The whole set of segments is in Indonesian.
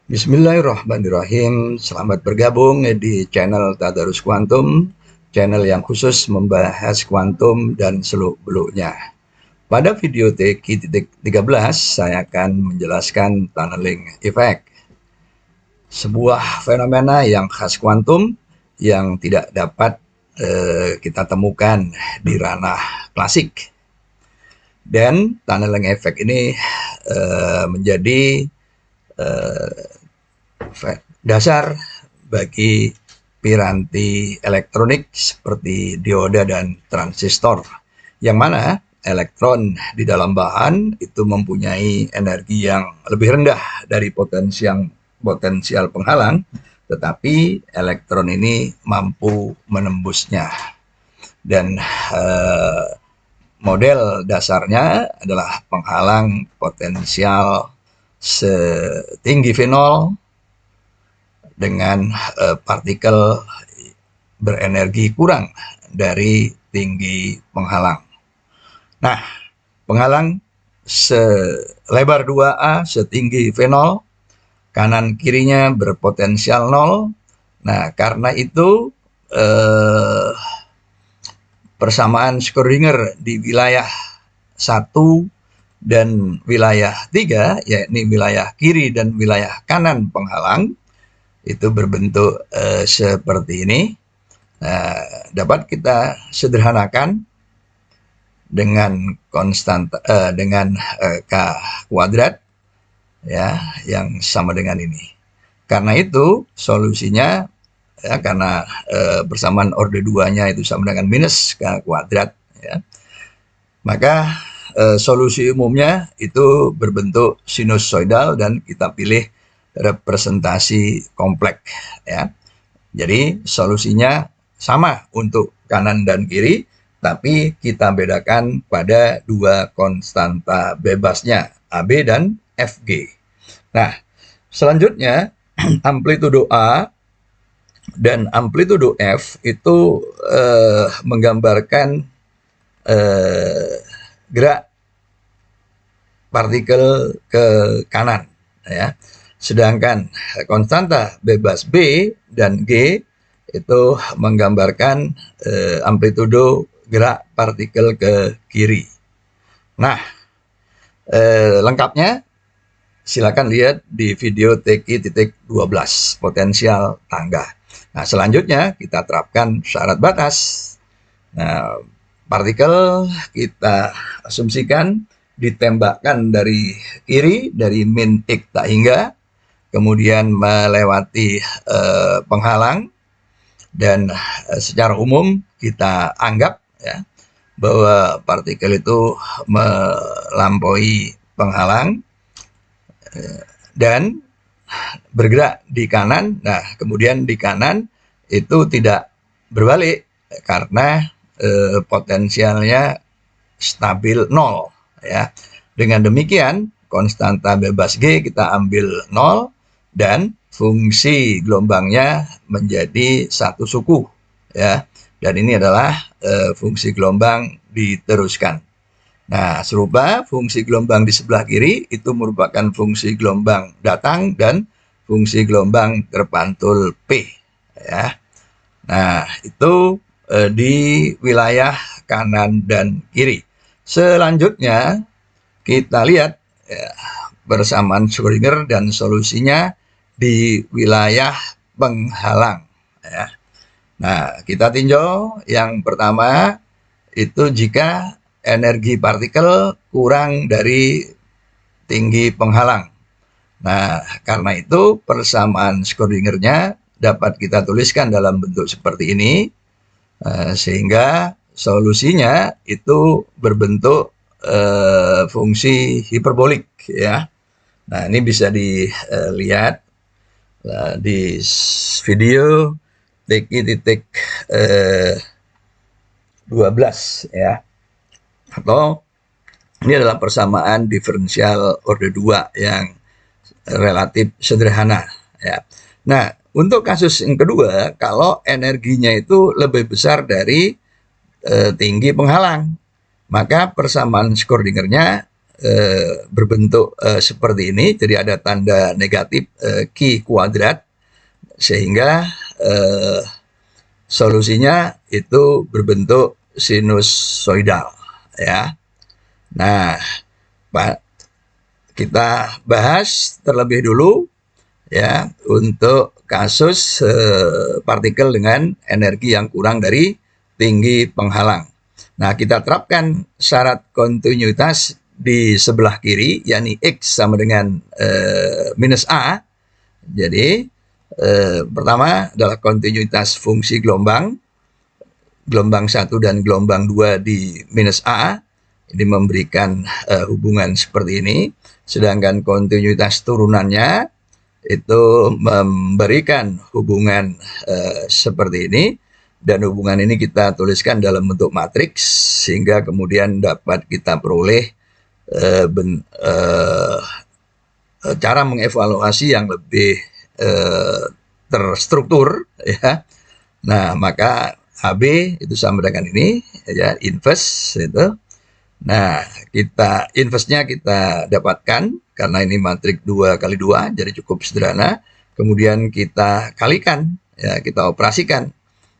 Bismillahirrahmanirrahim. Selamat bergabung di channel Tadarus Kuantum, channel yang khusus membahas kuantum dan seluk-beluknya. Pada video TQ-13, saya akan menjelaskan tunneling effect, sebuah fenomena yang khas kuantum yang tidak dapat kita temukan di ranah klasik. Dan tunneling effect ini menjadi dasar bagi piranti elektronik seperti dioda dan transistor, yang mana elektron di dalam bahan itu mempunyai energi yang lebih rendah dari potensial penghalang, tetapi elektron ini mampu menembusnya. Dan model dasarnya adalah penghalang potensial setinggi V0 dengan partikel berenergi kurang dari tinggi penghalang. Nah, penghalang selebar 2A setinggi V0, kanan kirinya berpotensial 0. Nah, karena itu persamaan Schrödinger di wilayah 1 dan wilayah 3, yakni wilayah kiri dan wilayah kanan penghalang, itu berbentuk seperti ini. Nah, dapat kita sederhanakan dengan dengan K kuadrat, ya, yang sama dengan ini. Karena itu solusinya, ya, karena persamaan orde 2-nya itu sama dengan minus K kuadrat, ya, maka solusi umumnya itu berbentuk sinusoidal dan kita pilih representasi kompleks, ya. Jadi solusinya sama untuk kanan dan kiri, tapi kita bedakan pada dua konstanta bebasnya, AB dan FG. Nah, selanjutnya amplitudo A dan amplitudo F itu menggambarkan gerak partikel ke kanan, ya. Sedangkan konstanta bebas B dan G itu menggambarkan amplitudo gerak partikel ke kiri. Nah, lengkapnya silakan lihat di video TQ-12, potensial tangga. Nah, selanjutnya kita terapkan syarat batas. Nah, partikel kita asumsikan ditembakkan dari kiri, dari min X tak hingga, kemudian melewati penghalang, dan secara umum kita anggap, ya, bahwa partikel itu melampaui penghalang dan bergerak di kanan. Nah, kemudian di kanan itu tidak berbalik karena potensialnya stabil 0, ya. Dengan demikian konstanta bebas G kita ambil 0 dan fungsi gelombangnya menjadi satu suku, ya. Dan ini adalah fungsi gelombang diteruskan. Nah, serupa fungsi gelombang di sebelah kiri itu merupakan fungsi gelombang datang dan fungsi gelombang terpantul P, ya. Nah, itu di wilayah kanan dan kiri. Selanjutnya kita lihat, ya, persamaan Schrödinger dan solusinya di wilayah penghalang, ya. Nah, kita tinjau yang pertama itu jika energi partikel kurang dari tinggi penghalang. Nah, karena itu persamaan Schrödinger-nya dapat kita tuliskan dalam bentuk seperti ini, sehingga solusinya itu berbentuk fungsi hiperbolik, ya. Nah, ini bisa dilihat di video TQ-12, ya. Atau ini adalah persamaan diferensial orde 2 yang relatif sederhana, ya. Nah, untuk kasus yang kedua, kalau energinya itu lebih besar dari tinggi penghalang, maka persamaan Schrödinger-nya berbentuk seperti ini, jadi ada tanda negatif Q kuadrat, sehingga solusinya itu berbentuk sinusoidal ya. Nah, Pak, kita bahas terlebih dulu ya untuk kasus partikel dengan energi yang kurang dari tinggi penghalang. Nah, kita terapkan syarat kontinuitas di sebelah kiri, yakni X sama dengan minus A. Jadi, pertama adalah kontinuitas fungsi gelombang 1 dan gelombang 2 di minus A. Ini memberikan hubungan seperti ini. Sedangkan kontinuitas turunannya itu memberikan hubungan seperti ini. Dan hubungan ini kita tuliskan dalam bentuk matriks, sehingga kemudian dapat kita peroleh cara mengevaluasi yang lebih terstruktur ya. Nah, maka AB itu sama dengan ini ya, inverse itu. Nah, inverse-nya kita dapatkan karena ini matrik 2 kali 2, jadi cukup sederhana. Kemudian kita kalikan ya, kita operasikan.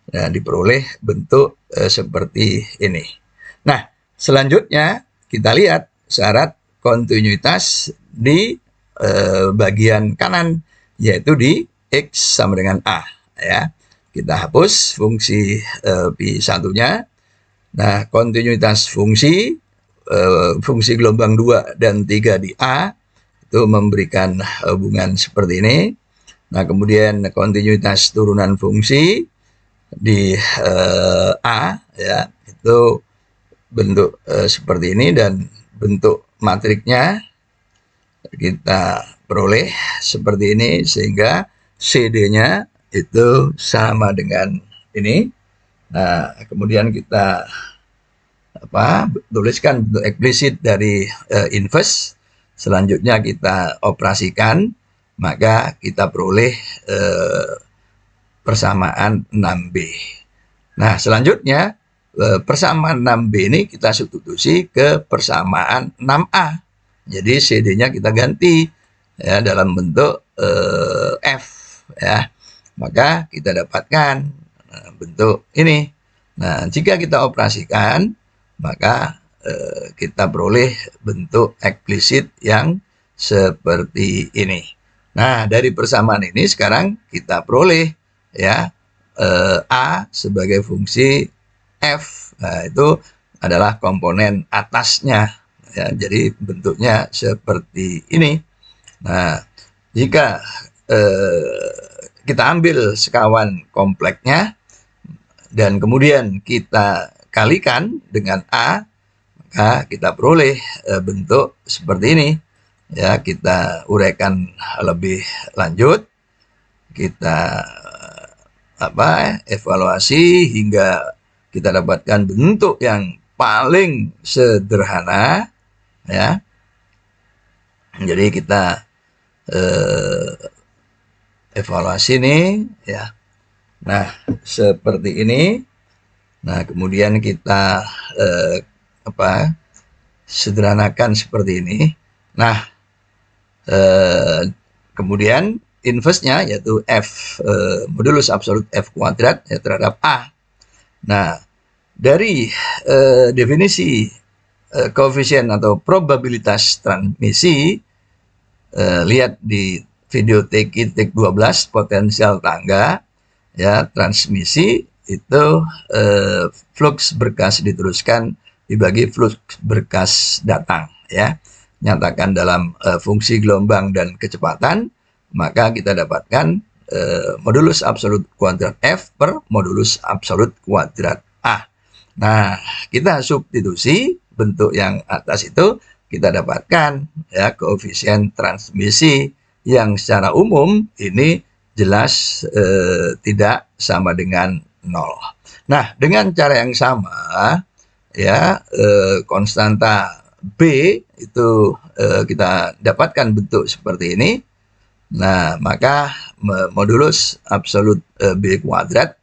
Nah, diperoleh bentuk seperti ini. Nah, selanjutnya kita lihat syarat kontinuitas di bagian kanan, yaitu di X sama dengan A ya. Kita hapus fungsi pi satunya. Nah, kontinuitas fungsi gelombang 2 dan 3 di A itu memberikan hubungan seperti ini. Nah, kemudian kontinuitas turunan fungsi di A ya, itu bentuk seperti ini, dan bentuk matriknya kita peroleh seperti ini, sehingga CD-nya itu sama dengan ini. Nah, kemudian kita tuliskan bentuk eksplisit dari inverse. Selanjutnya kita operasikan, maka kita peroleh persamaan 6B. Nah, selanjutnya persamaan 6B ini kita substitusi ke persamaan 6A. Jadi CD-nya kita ganti ya dalam bentuk F ya. Maka kita dapatkan bentuk ini. Nah, jika kita operasikan, maka kita peroleh bentuk eksplisit yang seperti ini. Nah, dari persamaan ini sekarang kita peroleh ya A sebagai fungsi F. Nah, itu adalah komponen atasnya ya, jadi bentuknya seperti ini. Nah, jika kita ambil sekawan kompleksnya dan kemudian kita kalikan dengan A, maka kita peroleh bentuk seperti ini ya. Kita uraikan lebih lanjut, kita evaluasi hingga kita dapatkan bentuk yang paling sederhana ya. Jadi kita evaluasi nih ya. Nah, seperti ini. Nah, kemudian kita sederhanakan seperti ini. Nah, kemudian inverse-nya yaitu F modulus absolut F kuadrat ya, terhadap A. Nah, dari definisi koefisien atau probabilitas transmisi, lihat di video TK 12 potensial tangga ya, transmisi itu flux berkas diteruskan dibagi flux berkas datang ya. Nyatakan dalam fungsi gelombang dan kecepatan, maka kita dapatkan modulus absolut kuadrat F per modulus absolut kuadrat A. Nah, kita substitusi bentuk yang atas itu, kita dapatkan ya koefisien transmisi yang secara umum ini jelas tidak sama dengan 0. Nah, dengan cara yang sama ya, konstanta B itu kita dapatkan bentuk seperti ini. Nah, maka modulus absolut B kuadrat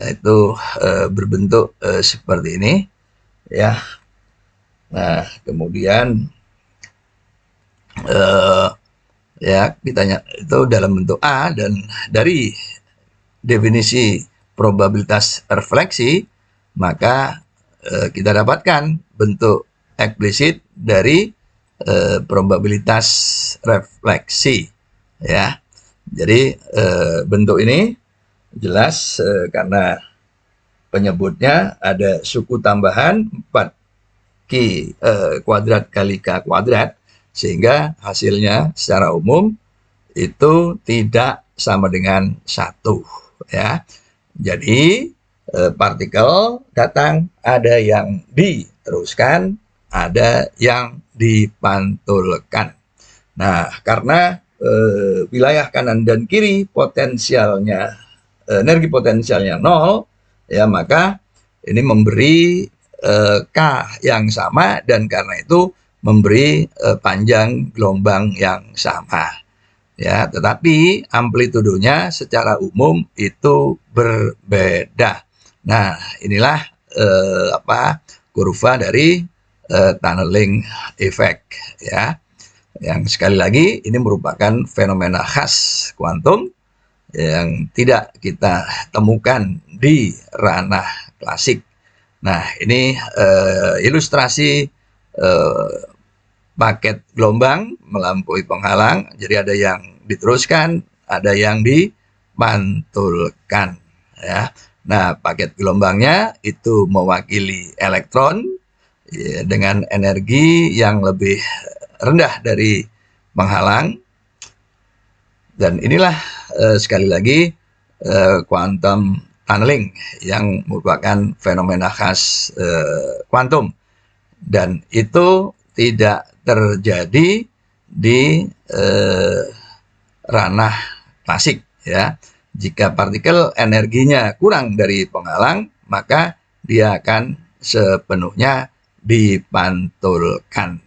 itu berbentuk seperti ini ya. Nah, kemudian eh, ya kitanya itu dalam bentuk A, dan dari definisi probabilitas refleksi maka kita dapatkan bentuk eksplisit dari probabilitas refleksi, ya. Jadi bentuk ini jelas karena penyebutnya ada suku tambahan 4Q kuadrat kali K kuadrat, sehingga hasilnya secara umum itu tidak sama dengan 1, ya. Jadi partikel datang, ada yang diteruskan, ada yang dipantulkan. Nah, karena wilayah kanan dan kiri potensialnya, energi potensialnya 0, ya, maka ini memberi K yang sama, dan karena itu memberi panjang gelombang yang sama, ya. Tetapi amplitudonya secara umum itu berbeda. Nah, inilah kurva dari tunneling effect, ya. Yang sekali lagi ini merupakan fenomena khas kuantum yang tidak kita temukan di ranah klasik. Nah, ini ilustrasi paket gelombang melampaui penghalang. Jadi ada yang diteruskan, ada yang dipantulkan, ya. Nah, paket gelombangnya itu mewakili elektron, ya, dengan energi yang lebih rendah dari penghalang, dan inilah sekali lagi quantum tunneling yang merupakan fenomena khas kuantum, dan itu tidak terjadi di ranah klasik, ya. Jika partikel energinya kurang dari penghalang, maka dia akan sepenuhnya dipantulkan.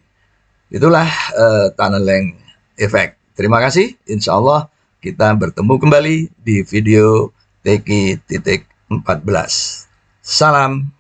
Itulah tunneling effect. Terima kasih. Insya Allah kita bertemu kembali di video TQ-14. Salam.